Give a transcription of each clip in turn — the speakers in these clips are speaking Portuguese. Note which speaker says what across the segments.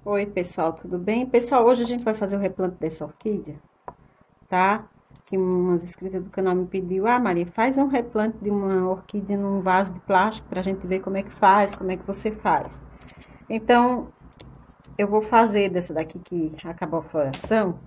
Speaker 1: Oi, pessoal, tudo bem? Pessoal, hoje a gente vai fazer o replante dessa orquídea, tá? Que umas inscritas do canal me pediu, Maria, faz um replante de uma orquídea num vaso de plástico pra gente ver como é que faz, como é que você faz. Então, eu vou fazer dessa daqui que acabou a floração.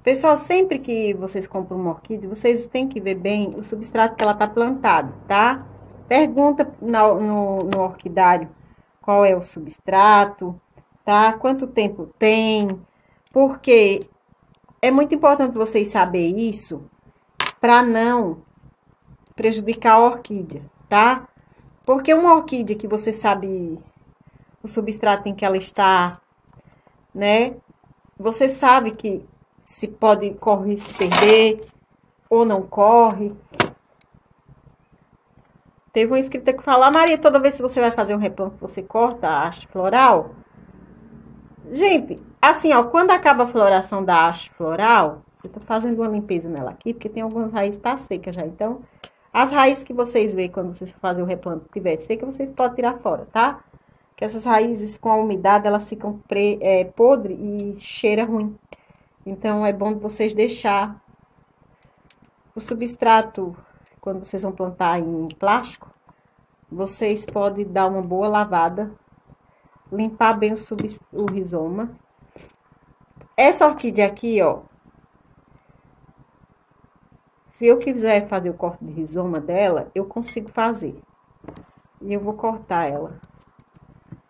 Speaker 1: Pessoal, sempre que vocês compram uma orquídea, vocês têm que ver bem o substrato que ela tá plantada, tá? Pergunta no orquidário qual é o substrato, tá? Quanto tempo tem, porque é muito importante vocês saberem isso para não prejudicar a orquídea, tá? Porque uma orquídea que você sabe o substrato em que ela está, né? Você sabe que se pode correr risco de perder ou não corre. Teve uma inscrita que falou, Maria, toda vez que você vai fazer um replante, você corta a haste floral? Gente, assim, ó, quando acaba a floração da haste floral, eu tô fazendo uma limpeza nela aqui, porque tem algumas raízes que tá seca já. Então, as raízes que vocês veem quando vocês fazem o replante que tiver seca, vocês podem tirar fora, tá? Porque essas raízes com a umidade, elas ficam podres e cheira ruim. Então, é bom vocês deixar o substrato, quando vocês vão plantar em plástico, vocês podem dar uma boa lavada, limpar bem o rizoma. Essa orquídea aqui, ó, se eu quiser fazer o corte de rizoma dela, eu consigo fazer. E eu vou cortar ela,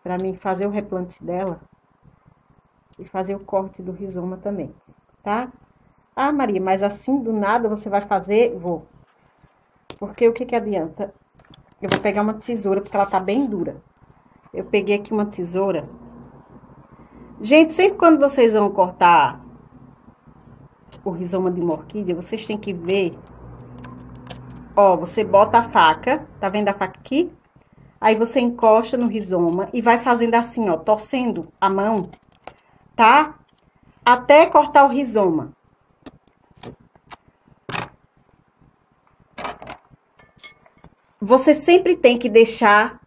Speaker 1: pra mim fazer o replante dela e fazer o corte do rizoma também, tá? Ah, Maria, mas assim do nada você vai fazer? Vou. Porque o que que adianta? Eu vou pegar uma tesoura, porque ela tá bem dura. Eu peguei aqui uma tesoura. Gente, sempre quando vocês vão cortar o rizoma de uma orquídea, vocês têm que ver. Ó, você bota a faca, tá vendo a faca aqui? Aí você encosta no rizoma e vai fazendo assim, ó, torcendo a mão, tá? Até cortar o rizoma. Você sempre tem que deixar,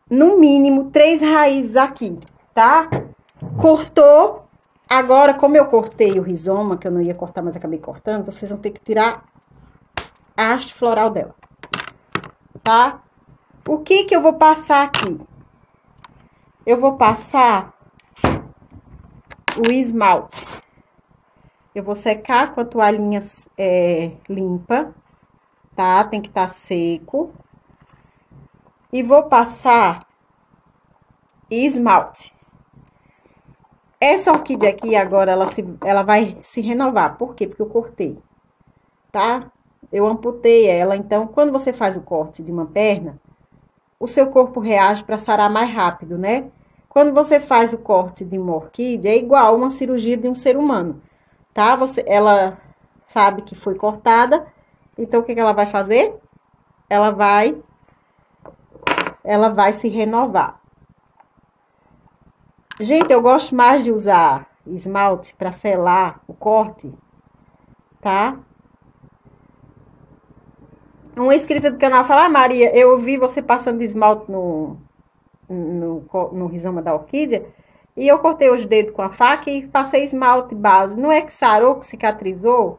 Speaker 1: no mínimo, 3 raízes aqui, tá? Cortou. Agora, como eu cortei o rizoma, que eu não ia cortar, mas acabei cortando, vocês vão ter que tirar a haste floral dela, tá? O que que eu vou passar aqui? Eu vou passar o esmalte. Eu vou secar com a toalhinha limpa, tá? Tem que estar seco. E vou passar esmalte. Essa orquídea aqui agora, ela vai se renovar. Por quê? Porque eu cortei, tá? Eu amputei ela. Então, quando você faz o corte de uma perna, o seu corpo reage para sarar mais rápido, né? Quando você faz o corte de uma orquídea, é igual uma cirurgia de um ser humano, tá? Ela sabe que foi cortada. Então, o que que ela vai fazer? Ela vai se renovar. Gente, eu gosto mais de usar esmalte para selar o corte, tá? Uma inscrita do canal fala, Maria, eu vi você passando esmalte no rizoma da orquídea, e eu cortei os dedos com a faca e passei esmalte base. Não é que sarou, que cicatrizou?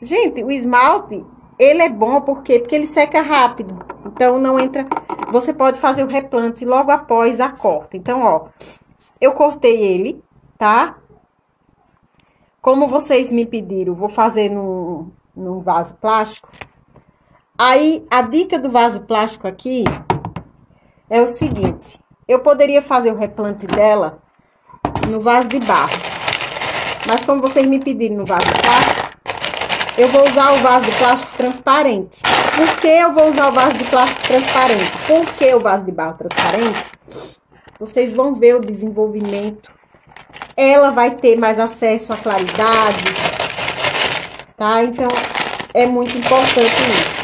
Speaker 1: Gente, o esmalte, ele é bom porque ele seca rápido. Então, não entra... Você pode fazer o replante logo após a corta. Então, ó, eu cortei ele, tá? Como vocês me pediram, vou fazer num vaso plástico. Aí, a dica do vaso plástico aqui é o seguinte. Eu poderia fazer o replante dela no vaso de barro. Mas como vocês me pediram no vaso plástico, eu vou usar o vaso de plástico transparente. Por que eu vou usar o vaso de plástico transparente? Porque o vaso de barro transparente, vocês vão ver o desenvolvimento. Ela vai ter mais acesso à claridade, tá? Então, é muito importante isso.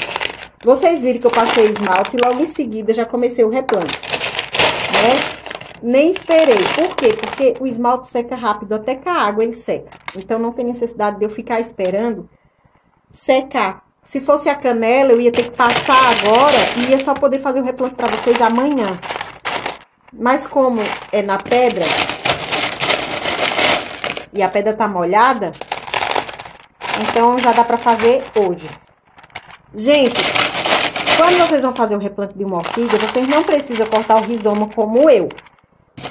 Speaker 1: Vocês viram que eu passei esmalte e logo em seguida já comecei o replante, né? Nem esperei. Por quê? Porque o esmalte seca rápido, até com a água ele seca. Então, não tem necessidade de eu ficar esperando secar. Se fosse a canela, eu ia ter que passar agora e ia só poder fazer o replante para vocês amanhã. Mas como é na pedra e a pedra tá molhada, então já dá pra fazer hoje. Gente, quando vocês vão fazer o replante de uma orquídea, vocês não precisam cortar o rizoma como eu.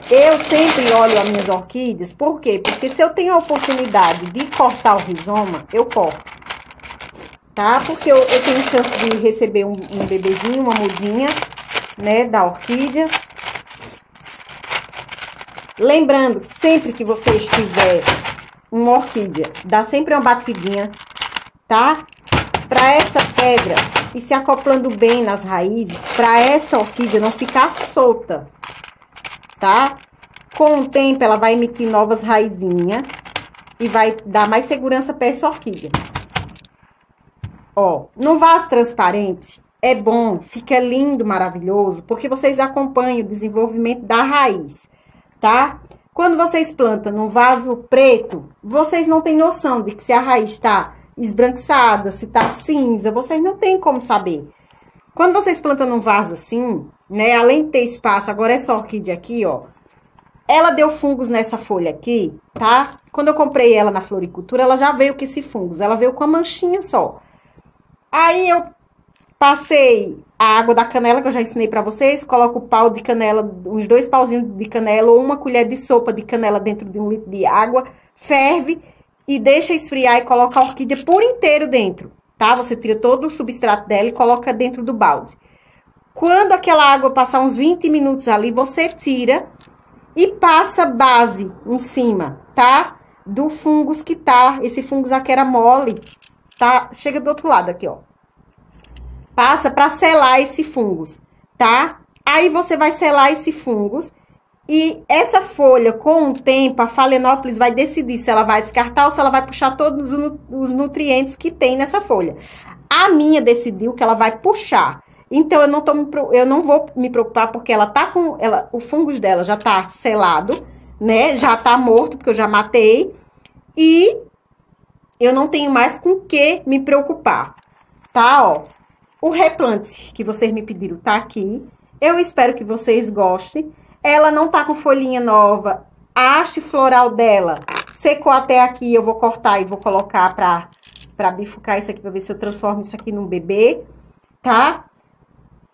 Speaker 1: Eu sempre olho as minhas orquídeas, por quê? Porque se eu tenho a oportunidade de cortar o rizoma, eu corto. Tá? Porque eu tenho chance de receber um bebezinho, uma mudinha, né, da orquídea. Lembrando, sempre que vocês tiver uma orquídea, dá sempre uma batidinha, tá? Pra essa pedra ir se acoplando bem nas raízes, pra essa orquídea não ficar solta, tá? Com o tempo, ela vai emitir novas raizinhas e vai dar mais segurança pra essa orquídea. Ó, no vaso transparente, é bom, fica lindo, maravilhoso, porque vocês acompanham o desenvolvimento da raiz, tá? Quando vocês plantam num vaso preto, vocês não têm noção de que se a raiz tá esbranquiçada, se tá cinza, vocês não têm como saber. Quando vocês plantam num vaso assim, né, além de ter espaço, agora essa orquídea aqui, ó, ela deu fungos nessa folha aqui, tá? Quando eu comprei ela na floricultura, ela já veio com esse fungos, ela veio com a manchinha só. Aí eu passei a água da canela, que eu já ensinei pra vocês, coloco o pau de canela, uns 2 pauzinhos de canela ou uma colher de sopa de canela dentro de 1 litro de água, ferve e deixa esfriar e coloca a orquídea por inteiro dentro, tá? Você tira todo o substrato dela e coloca dentro do balde. Quando aquela água passar uns 20 minutos ali, você tira e passa base em cima, tá? Do fungos que tá, esse fungos aqui era mole, tá? Chega do outro lado aqui, ó. Passa pra selar esse fungos, tá? Aí você vai selar esse fungos e essa folha, com o tempo, a Phalaenopsis vai decidir se ela vai descartar ou se ela vai puxar todos os nutrientes que tem nessa folha. A minha decidiu que ela vai puxar. Então, eu não vou me preocupar porque ela tá com... o fungos dela já tá selado, né? Já tá morto, porque eu já matei. E eu não tenho mais com o que me preocupar, tá? Ó, o replante que vocês me pediram tá aqui. Eu espero que vocês gostem. Ela não tá com folhinha nova. A haste floral dela secou até aqui. Eu vou cortar e vou colocar pra bifurcar isso aqui, pra ver se eu transformo isso aqui num bebê, tá?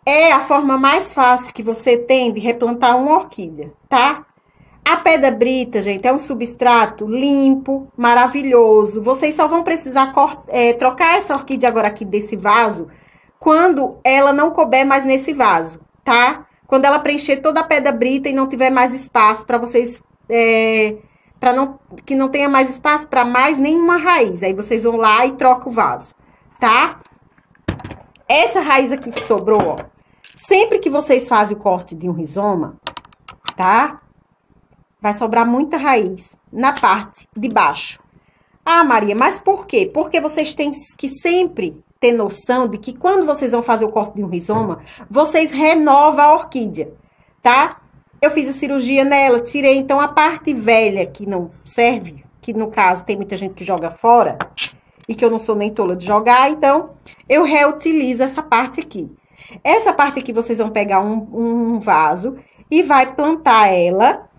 Speaker 1: É a forma mais fácil que você tem de replantar uma orquídea, tá? A pedra brita, gente, é um substrato limpo, maravilhoso. Vocês só vão precisar trocar essa orquídea agora aqui desse vaso quando ela não couber mais nesse vaso, tá? Quando ela preencher toda a pedra brita e não tiver mais espaço para vocês... que não tenha mais espaço para mais nenhuma raiz. Aí vocês vão lá e trocam o vaso, tá? Essa raiz aqui que sobrou, ó, sempre que vocês fazem o corte de um rizoma, tá? Vai sobrar muita raiz na parte de baixo. Ah, Maria, mas por quê? Porque vocês têm que sempre ter noção de que quando vocês vão fazer o corte de um rizoma, vocês renovam a orquídea, tá? Eu fiz a cirurgia nela, tirei então a parte velha que não serve, que no caso tem muita gente que joga fora, e que eu não sou nem tola de jogar, então eu reutilizo essa parte aqui. Essa parte aqui vocês vão pegar um vaso e vai plantar ela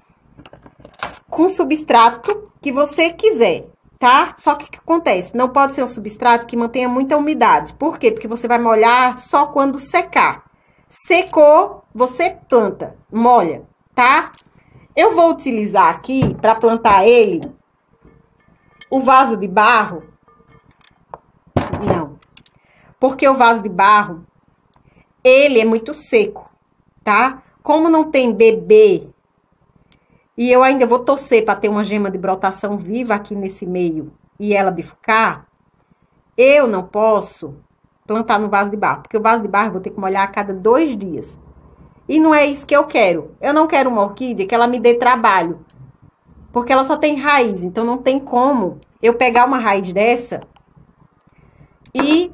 Speaker 1: com substrato que você quiser, tá? Só que o que acontece? Não pode ser um substrato que mantenha muita umidade. Por quê? Porque você vai molhar só quando secar. Secou, você planta, molha, tá? Eu vou utilizar aqui, para plantar ele, o vaso de barro. Não. Porque o vaso de barro, ele é muito seco, tá? Como não tem bebê, e eu ainda vou torcer para ter uma gema de brotação viva aqui nesse meio e ela bifurcar, eu não posso plantar no vaso de barro, porque o vaso de barro eu vou ter que molhar a cada 2 dias. E não é isso que eu quero. Eu não quero uma orquídea que ela me dê trabalho, porque ela só tem raiz, então não tem como eu pegar uma raiz dessa e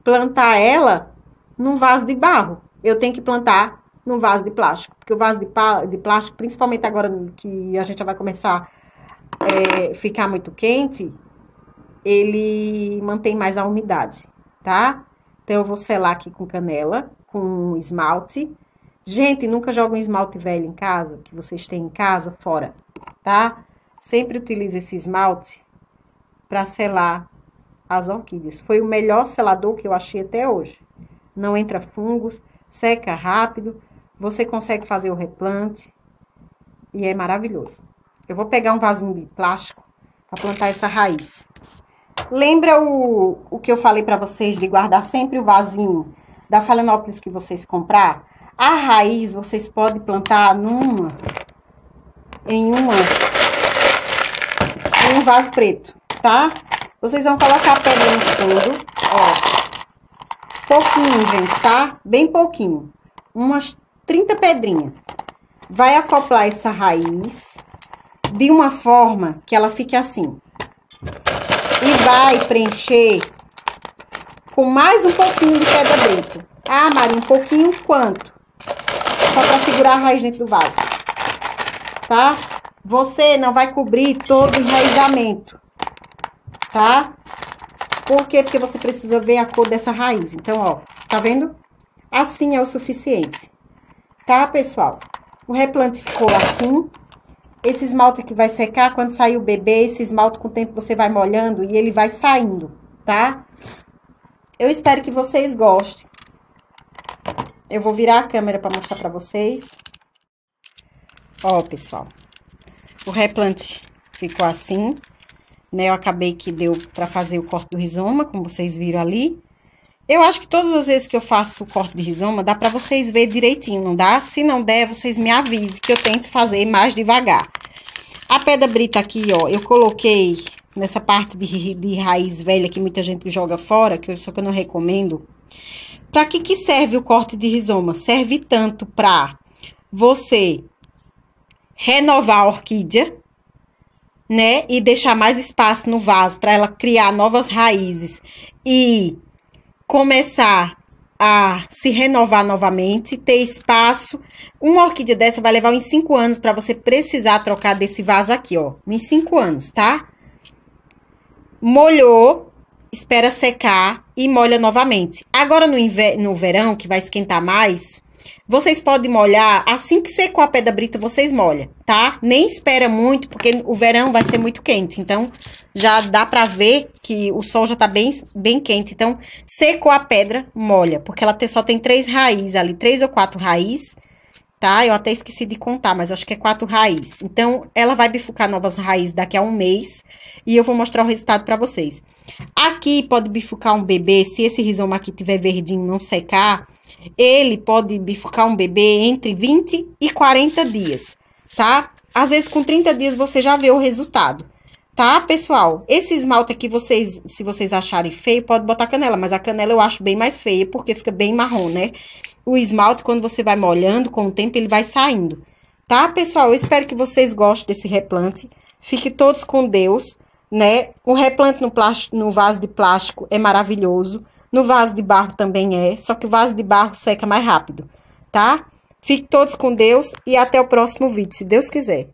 Speaker 1: plantar ela num vaso de barro. Eu tenho que plantar num vaso de plástico, porque o vaso de plástico, principalmente agora que a gente já vai começar a ficar muito quente, ele mantém mais a umidade, tá? Então, eu vou selar aqui com canela, com esmalte, Gente, nunca joga um esmalte velho em casa, que vocês têm em casa, fora, tá? Sempre utilize esse esmalte para selar as orquídeas. Foi o melhor selador que eu achei até hoje. Não entra fungos, seca rápido, você consegue fazer o replante e é maravilhoso. Eu vou pegar um vasinho de plástico para plantar essa raiz. Lembra o que eu falei para vocês de guardar sempre o vasinho da Phalaenopsis que vocês comprar? A raiz vocês podem plantar em um vaso preto, tá? Vocês vão colocar a pedra no fundo, ó. Pouquinho, gente, tá? Bem pouquinho. Umas 30 pedrinhas. Vai acoplar essa raiz de uma forma que ela fique assim. E vai preencher com mais um pouquinho de pedra brita. Ah, Mari, um pouquinho quanto? Só para segurar a raiz dentro do vaso, tá? Você não vai cobrir todo o enraizamento, tá? Por quê? Porque você precisa ver a cor dessa raiz. Então, ó, tá vendo? Assim é o suficiente, tá, pessoal? O replante ficou assim. Esse esmalte que vai secar, quando sair o bebê, esse esmalte com o tempo você vai molhando e ele vai saindo, tá? Eu espero que vocês gostem. Eu vou virar a câmera para mostrar para vocês. Ó, pessoal, o replante ficou assim, né? Eu acabei que deu para fazer o corte do rizoma, como vocês viram ali. Eu acho que todas as vezes que eu faço o corte de rizoma, dá para vocês verem direitinho, não dá? Se não der, vocês me avisem que eu tento fazer mais devagar. A pedra brita aqui, ó, eu coloquei nessa parte de raiz velha que muita gente joga fora, só que eu não recomendo. Para que serve o corte de rizoma? Serve tanto para você renovar a orquídea, né? E deixar mais espaço no vaso para ela criar novas raízes e começar a se renovar novamente, ter espaço. Uma orquídea dessa vai levar uns 5 anos para você precisar trocar desse vaso aqui, ó. Uns 5 anos, tá? Molhou, espera secar e molha novamente. Agora no verão, que vai esquentar mais, vocês podem molhar, assim que secou a pedra brita, vocês molham, tá? Nem espera muito, porque o verão vai ser muito quente, então já dá pra ver que o sol já tá bem quente. Então, secou a pedra, molha, porque ela só tem 3 raízes ali, 3 ou 4 raízes, tá? Eu até esqueci de contar, mas acho que é 4 raízes. Então, ela vai bifurcar novas raízes daqui a um mês e eu vou mostrar o resultado pra vocês. Aqui pode bifurcar um bebê, se esse rizoma aqui tiver verdinho e não secar, ele pode bifurcar um bebê entre 20 e 40 dias, tá? Às vezes com 30 dias você já vê o resultado, tá, pessoal? Esse esmalte aqui, se vocês acharem feio, pode botar canela, mas a canela eu acho bem mais feia, porque fica bem marrom, né? O esmalte, quando você vai molhando, com o tempo ele vai saindo, tá, pessoal? Eu espero que vocês gostem desse replante. Fiquem todos com Deus, né? O replante no vaso de plástico é maravilhoso. No vaso de barro também é, só que o vaso de barro seca mais rápido, tá? Fiquem todos com Deus e até o próximo vídeo, se Deus quiser.